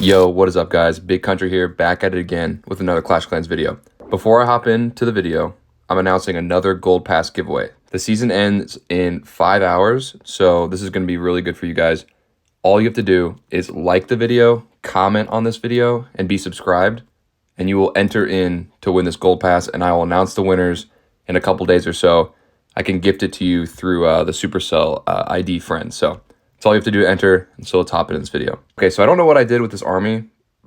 Yo, what is up guys? Big Country here, back at it again with another Clash of Clans video. Before I hop into the video, I'm announcing another Gold Pass giveaway. The season ends in 5 hours, so this is going to be really good for you guys. All you have to do is like the video, comment on this video, and be subscribed, and you will enter in to win this Gold Pass, and I will announce the winners in a couple days or so. I can gift it to you through the Supercell ID friend, so that's all you have to do to enter, and so let's hop into this video. Okay, so I don't know what I did with this army,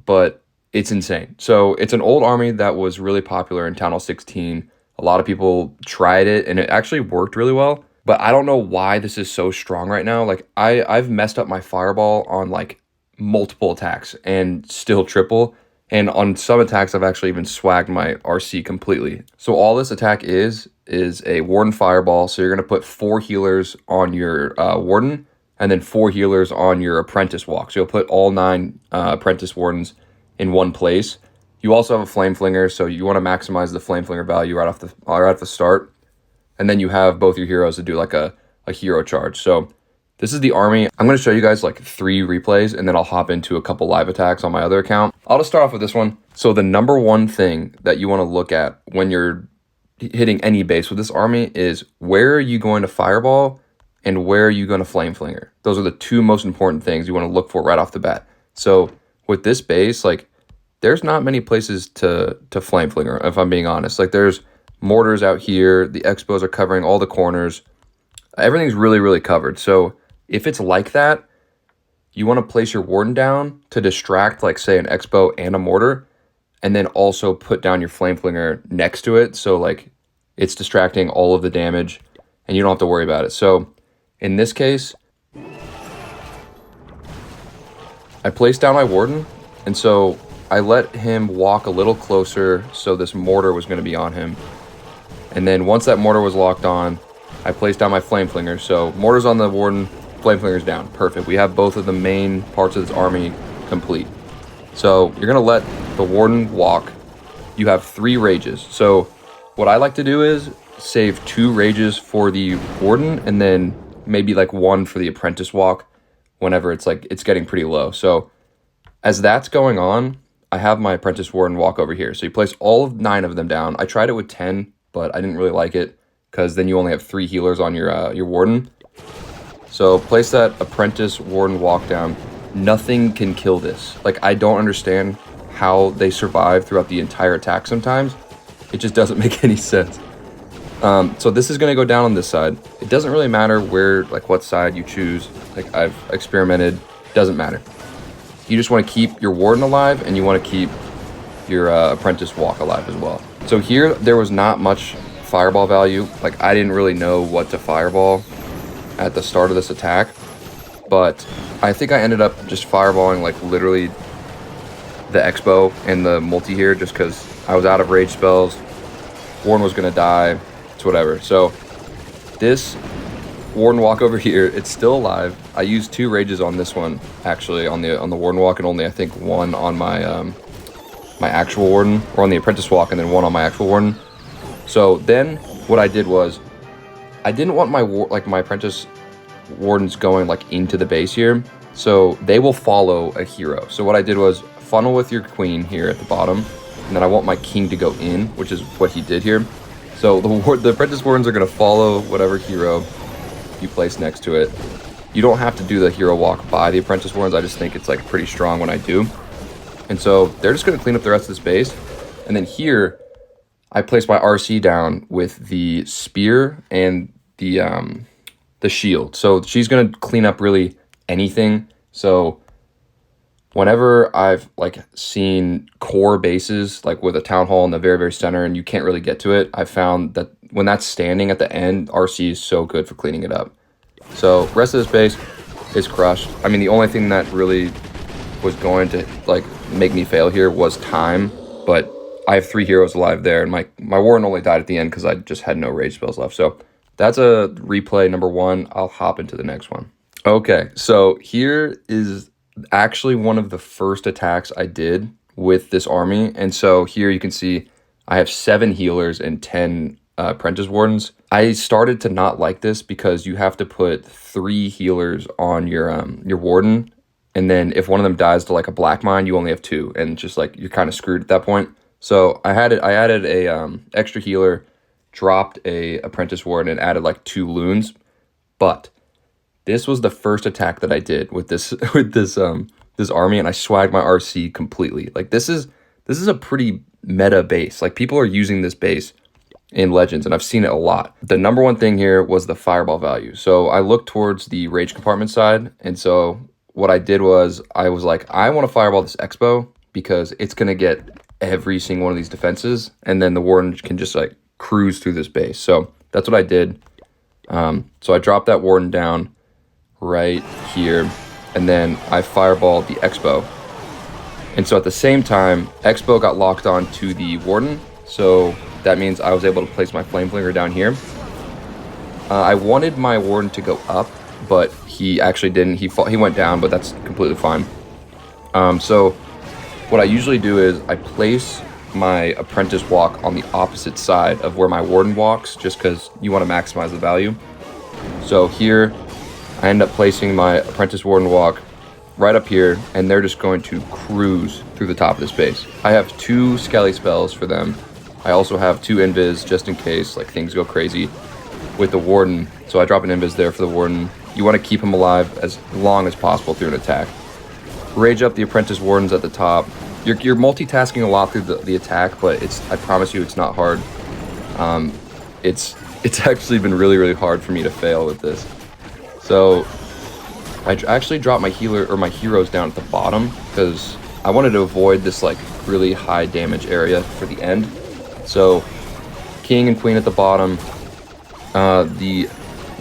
but it's insane. So it's an old army that was really popular in Town Hall 16. A lot of people tried it, and it actually worked really well. But I don't know why this is so strong right now. Like, I've messed up my fireball on, like, multiple attacks and still triple. And on some attacks, I've actually even swagged my RC completely. So all this attack is a Warden fireball. So you're going to put 4 healers on your Warden, and then 4 healers on your Apprentice walk. So you'll put all 9 Apprentice Wardens in one place. You also have a Flame Flinger, so you want to maximize the Flame Flinger value right off the start. And then you have both your heroes to do like a hero charge. So this is the army. I'm going to show you guys like 3 replays, and then I'll hop into a couple live attacks on my other account. I'll just start off with this one. So the number one thing that you want to look at when you're hitting any base with this army is where are you going to fireball and where are you going to Flame Flinger? Those are the 2 most important things you want to look for right off the bat. So with this base, like, there's not many places to Flame Flinger, if I'm being honest. Like, there's mortars out here. The Expos are covering all the corners. Everything's really, really covered. So if it's like that, you want to place your Warden down to distract, like, say, an Expo and a mortar, and then also put down your Flame Flinger next to it. So, like, it's distracting all of the damage, and you don't have to worry about it. So in this case, I placed down my Warden, and so I let him walk a little closer so this mortar was going to be on him. And then once that mortar was locked on, I placed down my Flame Flinger. So mortar's on the Warden, Flame Flinger's down. Perfect. We have both of the main parts of this army complete. So you're going to let the Warden walk. You have 3 rages. So what I like to do is save 2 rages for the Warden, and then maybe like 1 for the Apprentice walk whenever it's like it's getting pretty low. So as that's going on, I have my Apprentice Warden walk over here. So you place all of 9 of them down. I tried it with 10, but I didn't really like it because then you only have 3 healers on your Warden. So place that Apprentice Warden walk down. Nothing can kill this. Like, I don't understand how they survive throughout the entire attack sometimes. It just doesn't make any sense. So this is going to go down on this side. It doesn't really matter where, like, what side you choose. Like, I've experimented. Doesn't matter. You just want to keep your Warden alive, and you want to keep your Apprentice walk alive as well. So here, there was not much fireball value. Like, I didn't really know what to fireball at the start of this attack. But I think I ended up just fireballing, like, literally the Expo and the multi here just because I was out of rage spells. Warden was going to die. It's whatever. So this Warden walk over here, it's still alive. I used 2 rages on this one, actually, on the Warden walk, and only, I think, 1 on my my actual Warden, or on the Apprentice walk, and then 1 on my actual Warden. So then what I did was, I didn't want my Apprentice Wardens going, like, into the base here, so they will follow a hero. So what I did was funnel with your Queen here at the bottom, and then I want my King to go in, which is what he did here. So the Apprentice Wardens are going to follow whatever hero you place next to it. You don't have to do the hero walk by the Apprentice Wardens. I just think it's, like, pretty strong when I do. And so they're just going to clean up the rest of this base. And then here, I place my RC down with the spear and the shield. So she's going to clean up really anything. So whenever I've, like, seen core bases, like with a town hall in the very, very center, and you can't really get to it, I found that when that's standing at the end, RC is so good for cleaning it up. So rest of this base is crushed. I mean, the only thing that really was going to, like, make me fail here was time, but I have 3 heroes alive there, and my Warden only died at the end because I just had no rage spells left. So that's a replay number 1. I'll hop into the next one. Okay, so here is actually one of the first attacks I did with this army. And so here you can see I have 7 healers and 10 Apprentice Wardens. I started to not like this because you have to put 3 healers on your Warden And then if one of them dies to like a black mine, you only have 2, and just like you're kind of screwed at that point. So I added a extra healer, dropped a Apprentice Warden, and added like 2 loons. But this was the first attack that I did with this this army, and I swagged my RC completely. Like this is a pretty meta base. Like people are using this base in Legends, and I've seen it a lot. The number one thing here was the fireball value. So I looked towards the rage compartment side, and so what I did was I was like, I want to fireball this Expo because it's gonna get every single one of these defenses, and then the Warden can just like cruise through this base. So that's what I did. So I dropped that Warden down right here, and then I fireballed the Expo. And so at the same time, Expo got locked on to the Warden, so that means I was able to place my Flameflinger down here. I wanted my Warden to go up, but he actually didn't. He went down, but that's completely fine. So what I usually do is I place my Apprentice walk on the opposite side of where my Warden walks, just because you want to maximize the value. So here, I end up placing my Apprentice Warden walk right up here, and they're just going to cruise through the top of this base. I have 2 Skelly spells for them. I also have 2 invis just in case like things go crazy with the Warden. So I drop an invis there for the Warden. You want to keep him alive as long as possible through an attack. Rage up the Apprentice Wardens at the top. You're multitasking a lot through the attack, but I promise you it's not hard. It's actually been really hard for me to fail with this. So I actually dropped my healer or my heroes down at the bottom because I wanted to avoid this like really high damage area for the end. So King and Queen at the bottom. The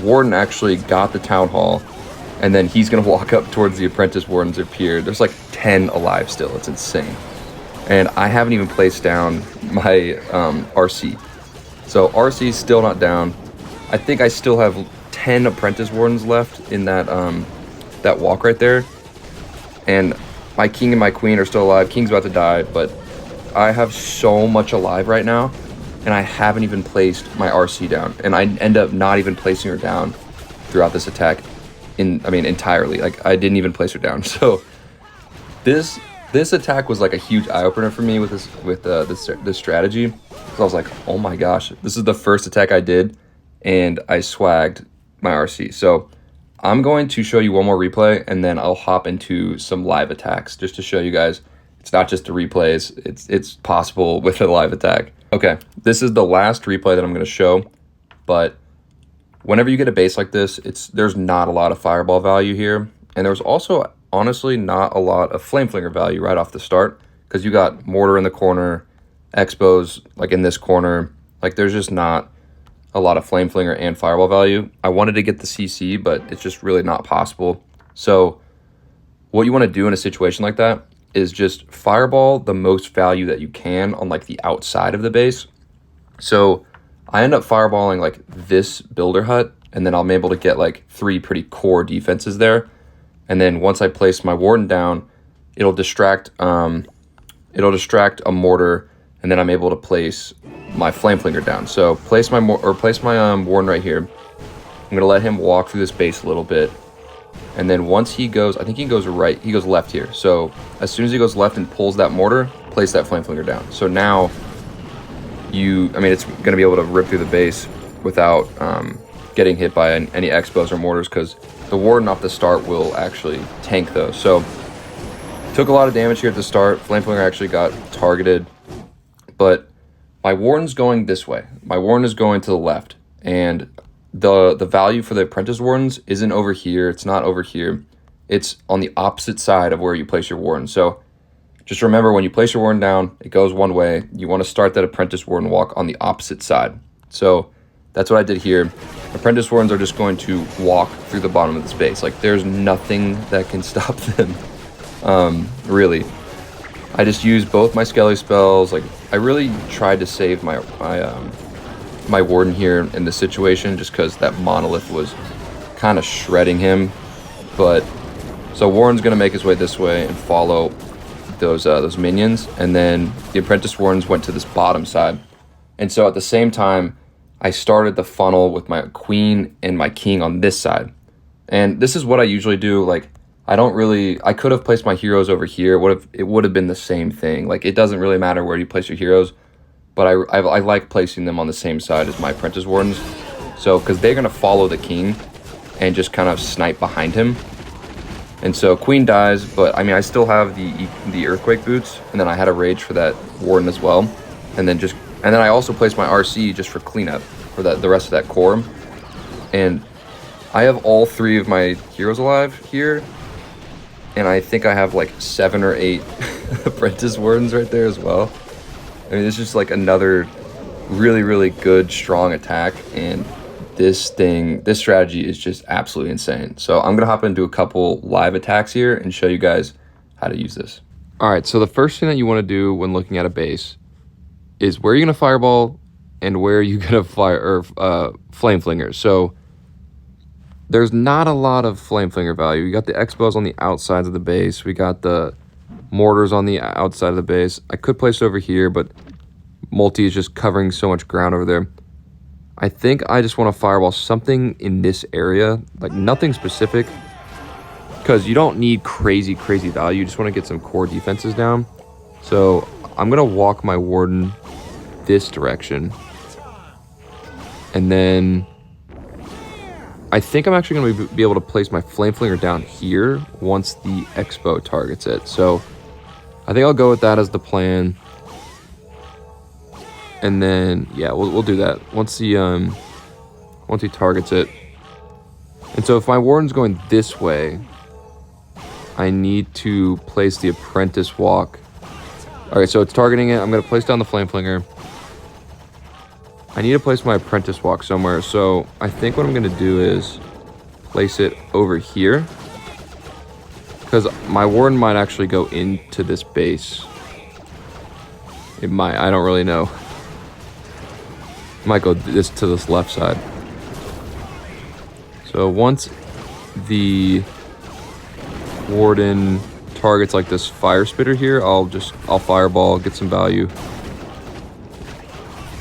Warden actually got the Town Hall, and then he's gonna walk up towards the Apprentice Wardens appeared. There's like 10 alive still. It's insane. And I haven't even placed down my RC. So RC is still not down. I think I still have 10 Apprentice Wardens left in that that walk right there. And my King and my Queen are still alive. King's about to die, but I have so much alive right now, and I haven't even placed my RC down. And I end up not even placing her down throughout this attack. Entirely. Like I didn't even place her down. So this attack was like a huge eye opener for me with this strategy. So I was like, oh my gosh, this is the first attack I did, and I swagged my RC. So I'm going to show you one more replay, and then I'll hop into some live attacks just to show you guys it's not just the replays. It's possible with a live attack. Okay, this is the last replay that I'm going to show, but whenever you get a base like this, there's not a lot of fireball value here, and there's also honestly not a lot of Flameflinger value right off the start, because you got Mortar in the corner, Expos like in this corner. Like there's just not a lot of Flameflinger and fireball value. I wanted to get the CC, but it's just really not possible. So what you want to do in a situation like that is just fireball the most value that you can on like the outside of the base. So I end up fireballing like this builder hut, and then I'm able to get like 3 pretty core defenses there. And then once I place my Warden down, it'll distract a mortar, and then I'm able to place my Flameflinger down. So place my Warden right here. I'm gonna let him walk through this base a little bit, and then once he goes, I think he goes left here. So as soon as he goes left and pulls that mortar, place that Flameflinger down. So now it's gonna be able to rip through the base without getting hit by any Expos or mortars, because the Warden off the start will actually tank those. So took a lot of damage here at the start. Flameflinger actually got targeted, but my Warden's going this way. My Warden is going to the left, and the value for the Apprentice Wardens isn't over here. It's not over here. It's on the opposite side of where you place your Warden. So just remember, when you place your Warden down, it goes one way. You want to start that Apprentice Warden walk on the opposite side. So that's what I did here. Apprentice Wardens are just going to walk through the bottom of the space. Like there's nothing that can stop them, really. I just used both my Skelly spells. Like I really tried to save my Warden here in this situation, just because that Monolith was kind of shredding him. But so Warden's gonna make his way this way and follow those minions, and then the Apprentice Wardens went to this bottom side. And so at the same time, I started the funnel with my Queen and my King on this side. And this is what I usually do. Like I don't really, I could have placed my heroes over here. It would have been the same thing. Like, it doesn't really matter where you place your heroes, but I like placing them on the same side as my Apprentice Wardens. So, because they're going to follow the king and just kind of snipe behind him. And so Queen dies, but I mean, I still have the Earthquake Boots, and then I had a Rage for that Warden as well. And then I also placed my RC just for cleanup for the rest of that core. And I have all 3 of my heroes alive here. And I think I have like 7 or 8 Apprentice Wardens right there as well. I mean, it's just like another really, really good, strong attack. And this strategy is just absolutely insane. So I'm going to hop into a couple live attacks here and show you guys how to use this. All right, so the first thing that you want to do when looking at a base is where you're going to fireball and where you're going to fire or flame flinger. So there's not a lot of flame flinger value. You got the X-bows on the outsides of the base. We got the mortars on the outside of the base. I could place it over here, but multi is just covering so much ground over there. I think I just want to fireball something in this area, like nothing specific, because you don't need crazy value. You just want to get some core defenses down. So I'm going to walk my Warden this direction. And then I think I'm actually going to be able to place my Flame Flinger down here once the X-bow targets it. So I think I'll go with that as the plan. And then, yeah, we'll do that once he targets it. And so if my Warden's going this way, I need to place the Apprentice Walk. All right, so it's targeting it. I'm going to place down the Flame Flinger. I need to place my Apprentice Walk somewhere. So I think what I'm going to do is place it over here, because my Warden might actually go into this base. It might. I don't really know. It might go to this left side. So once the Warden targets like this fire spitter here, I'll fireball, get some value.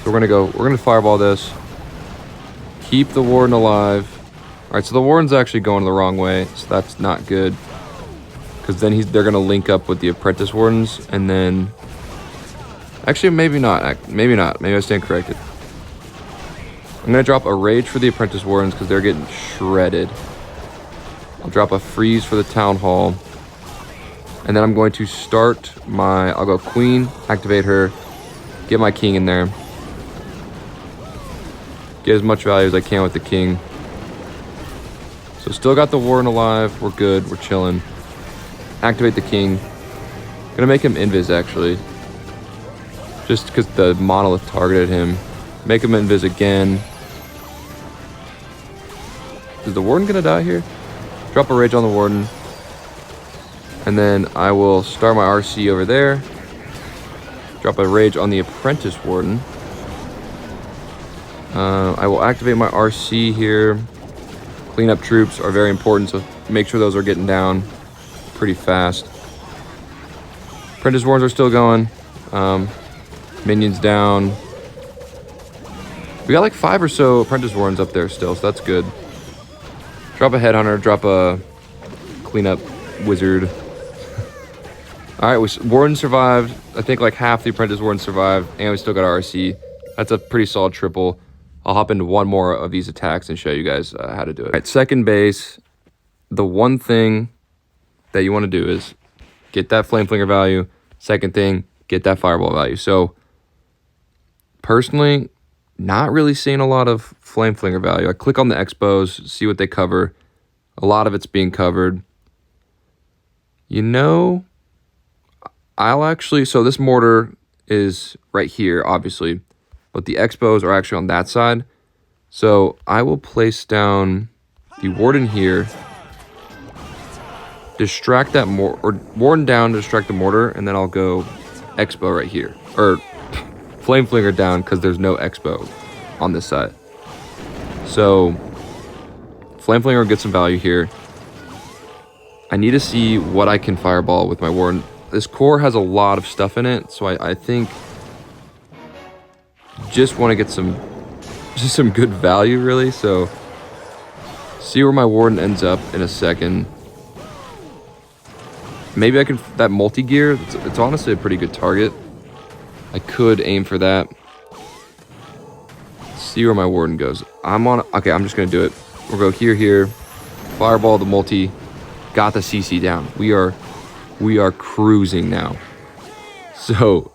So we're gonna fireball this. Keep the Warden alive. All right, so the Warden's actually going the wrong way, so that's not good. Because then they're gonna link up with the Apprentice Wardens, and then actually maybe not. Maybe I stand corrected. I'm gonna drop a Rage for the Apprentice Wardens because they're getting shredded. I'll drop a Freeze for the Town Hall, and then I'm going to start I'll go Queen, activate her, get my King in there. Get as much value as I can with the King. So still got the Warden alive. We're good. We're chilling. Activate the King. Gonna make him invis actually. Just because the monolith targeted him. Make him invis again. Is the Warden gonna die here? Drop a Rage on the Warden. And then I will start my RC over there. Drop a Rage on the Apprentice Warden. I will activate my RC here. Cleanup troops are very important, so make sure those are getting down pretty fast. Apprentice Wardens are still going. Minions down. We got like 5 or so Apprentice Wardens up there still, so that's good. Drop a Headhunter, drop a Cleanup Wizard. Alright, Warden survived. I think like half the Apprentice Wardens survived, and we still got our RC. That's a pretty solid triple. I'll hop into one more of these attacks and show you guys how to do it. All right, second base, the one thing that you want to do is get that Flame Flinger value. Second thing, get that Fireball value. So, personally, not really seeing a lot of Flame Flinger value. I click on the X-bows, see what they cover. A lot of it's being covered. You know, so this mortar is right here, obviously. But the X-bows are actually on that side. So I will place down the Warden here. Distract that Warden down to distract the mortar. And then I'll go X-bow right here. Or Flame Flinger down because there's no X-bow on this side. So Flame Flinger will get some value here. I need to see what I can fireball with my Warden. This core has a lot of stuff in it. So I think... just want to get some good value really. So see where my Warden ends up in a second. Maybe I can, that multi-gear, it's honestly a pretty good target. I could aim for that. See where my Warden goes. Okay, I'm just gonna do it. We'll go here. Fireball the multi. Got the CC down. We are cruising now. So,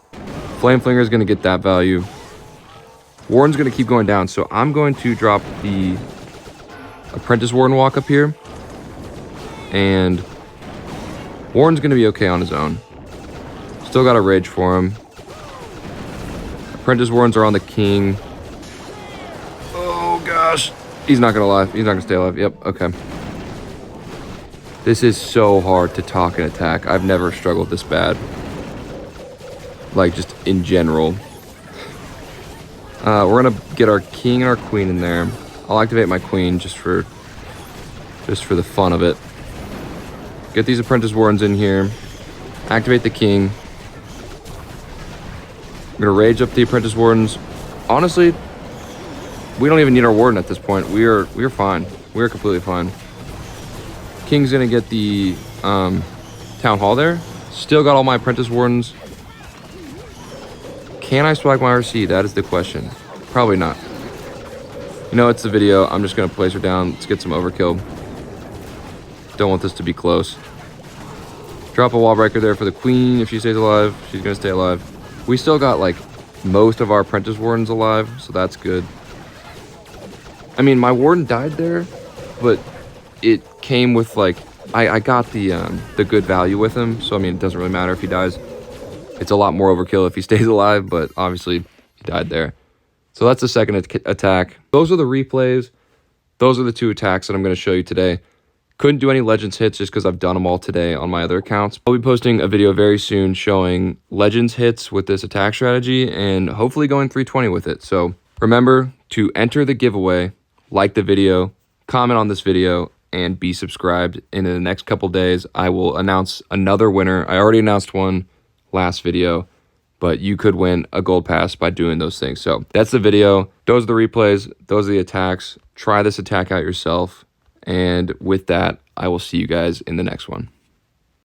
Flame Flinger is gonna get that value. Warden's gonna keep going down, so I'm going to drop the Apprentice Warden walk up here. And Warden's gonna be okay on his own. Still got a rage for him. Apprentice Wardens are on the king. Oh gosh. He's not gonna live. He's not gonna stay alive. Yep, okay. This is so hard to talk and attack. I've never struggled this bad. Like, just in general. We're gonna get our king and our queen in there. I'll activate my queen just for the fun of it. Get these Apprentice Wardens in here. Activate the king. I'm gonna rage up the Apprentice Wardens. Honestly, we don't even need our Warden at this point. We're fine. We're completely fine. King's gonna get the Town Hall there. Still got all my Apprentice Wardens. Can I swag my RC? That is the question. Probably not. You know, it's the video. I'm just gonna place her down. Let's get some overkill. Don't want this to be close. Drop a wall breaker there for the queen. If she stays alive, she's gonna stay alive. We still got like most of our Apprentice Wardens alive, so that's good. I mean, my Warden died there, but it came with like, I got the good value with him, so I mean, it doesn't really matter if he dies. It's a lot more overkill if he stays alive, but obviously he died there. So that's the second attack. Those are the replays. Those are the two attacks that I'm going to show you today. Couldn't do any Legends hits just because I've done them all today on my other accounts. I'll be posting a video very soon showing Legends hits with this attack strategy and hopefully going 320 with it. So remember to enter the giveaway, like the video, comment on this video, and be subscribed. And in the next couple days, I will announce another winner. I already announced one last video, but you could win a gold pass by doing those things. So that's the video. Those are the replays. Those are the attacks. Try this attack out yourself. And with that, I will see you guys in the next one.